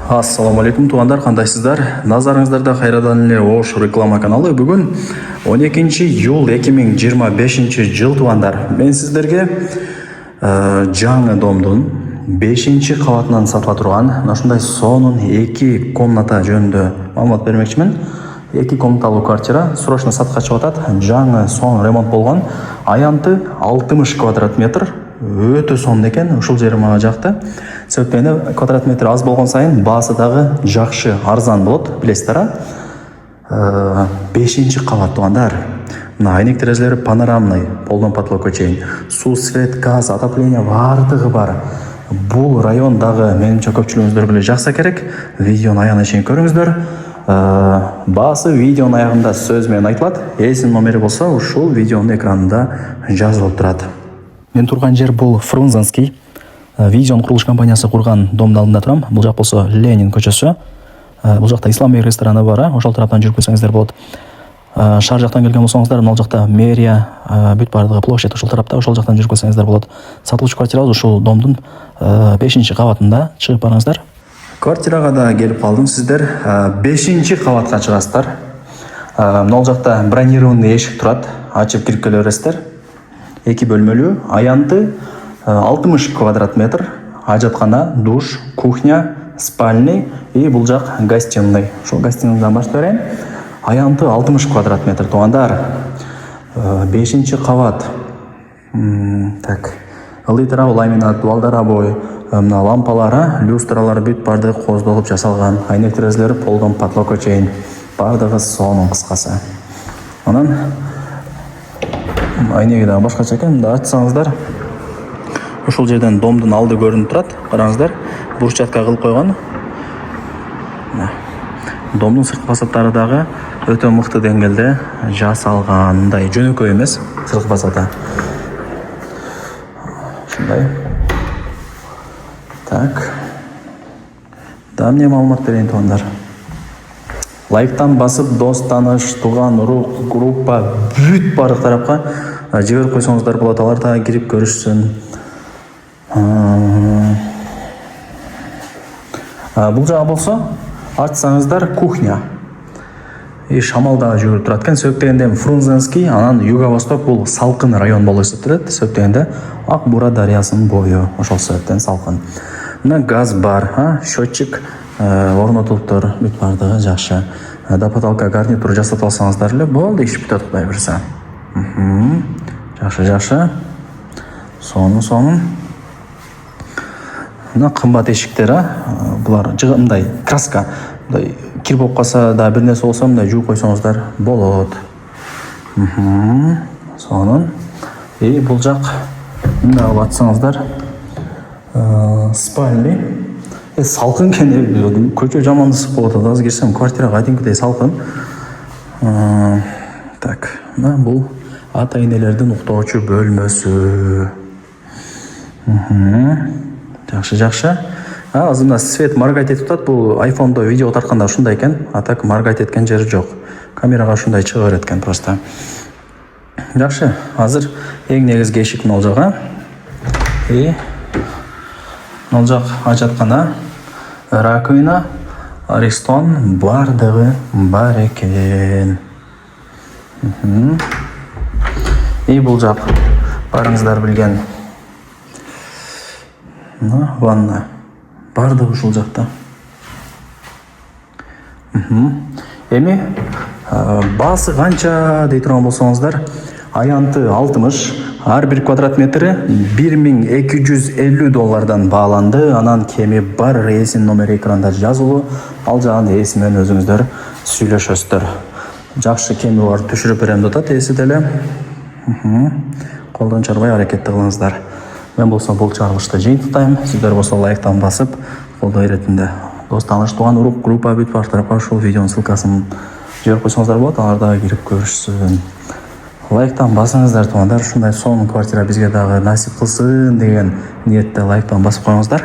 Ассаламу алейкум туғандар, қандайсыздар? Назарыңыздарда Қайрадан эле Ош реклама каналы. Бүгін 12 июл 2025 жыл туғандар. Мен сіздерге жаңы домдың 5-ші қабатынан сатыла тұрған ушундай сонун 2 комната жөнүндө маалымат бермекчимин. 2 комнаталуу квартира срочно сатка чыгып атат. Жаңы сонун ремонт болгон. Аянты 60 квадрат метр. Өтө сонун экен, ушул жери мага жакты. Себептен квадрат метр аз болгон сайын баасы дагы жакшы, арзан болот, билесиздер. 5-ші кабат тугандар. Мына айнек терезелери панорамный, полдон потолокко чейин. Суу, свет, газ, отопление бардыгы бар. Бул район дагы менимче көпчүлүгүңүздөр биле жакса керек. Видеону аягына чейин көрүңүздөр. Баасы видеонун аягында сөз менен айтылат. Эсин номери болсо ушул видеонун экранында жазылып турат. Мен турган жер бул Фрунзенский. Видеон курулуш компаниясы курган домдун алдында турам. Бул жак болсо Ленин көчөсү. Бул жакта Исламбек рестораны бар, ошол тараптан жүрүп көрсөңүздөр болот. Шаар жактан келген болсоңуздар, мына жакта мэрия, бүт бардыгы площадь ошол тарапта, ошол жактан жүрүп көрсөңүздөр болот. Сатылуучу квартирабыз ушул домдун 5-ші кабатында. Чыгып барыңыздар. Квартирага да келип калдым. Сиздер 5-ші кабатка чыгасыздар. Мына жакта бронированный эшик турат. Ачып кирип келе бересиздер. 2 бөлмөлүү, аянты 60 квадрат метр, ажаткана, душ, кухня, спальный и бул жак гостиный. Ошол гостиныйдан баштап берейин. Аянты 60 квадрат метр тугандар. 5-ші кабат. Так. Литра ламинат, балдар обои, мына лампалары, люстралары бүт бардыгы коздолуп жасалган. Айнек терезелери полдон потолокко чейин. Бардыгы сонун кыскасы. Анан айнеги да башкача экен. Мында ачсаңыздар, ушул жерден домдун алды көрүнүп турат. Караңыздар, брусчатка кылып койгон. Домдун сырткы фасадтары дагы өтө мыкты деңгээлде жасалган. Мындай жөнөкөй эмес сырткы фасады. Ушундай. Так. Да эмне маалымат берейин тугандар. Лайктан басып, дос, таныш, туган, урук, группа бүт бардык тарапка жиберип койсоңуздар болот. Алар да кирип көрүшсүн. Бул жагы болсо, ачсаңыздар кухня. Шамал дагы жүрүп турат экен. Сөктөгөндө Фрунзенский, анан Юго-Восток бул салкын район болуп эсептелет. Сөктөгөндө Ак Бура дарыясынын бою, ошол себептен салкын. Мына газ бар, счетчик орнотулуптур, бүт бардыгы жакшы. До потолка гарнитур жасап алсаңыздар эле болду, иш бүтөт, Кудай буйрса. Жакшы. Сонун. Мына кымбат эшиктер, булар мындай краска, мындай кир болуп калса да бир нерсе болсо мындай жууп койсоңуздар болот. Сонун. Бул жак мында алып атсаңыздар спальный. Салкын экен, көчө жаман ысык болот. Азыр кирсем квартирага адимкидей салкын. Так, мына бул ата энелердин уктоочу бөлмөсү. Жакшы. Азыр мына свет моргать этип атат. Бул айфондо видео тартканда ушундай экен. А так моргать эткен жери жок. Камерага ушундай чыга берет экен просто. Жакшы. Азыр эң негизги эшик мына жага. Мына жак ажаткана, раковина, аристон бардыгы бар экен. Бул жак барыңыздар билген ванна. Бардыгы ушул жакта. Эми баасы канча дей турган болсоңуздар, аянты 60, ар бир квадрат метри $1250 бааланды. Анан кеми бар, эсин номери экранда жазылуу. Ал жагын эси менен өзүңүздөр сүйлөшөсүздөр. Жакшы кеми бар, түшүрүп берем деп атат эси деле. Колдон чарбай аракетти кылыңыздар. Мен болсо бул чыгарылышты жыйынтыктайм. Сиздер болсо лайктан басып, колдоо иретинде дос, таныш, туган, урук, группа бүт бар тарапка ушул видеонун ссылкасын жиберип койсоңуздар болот. Алар дагы кирип көрүшсүн. Лайктан басыңыздар тугандар. Ушундай сонун квартира бизге дагы насип кылсын деген ниетте лайктан басып коюңуздар.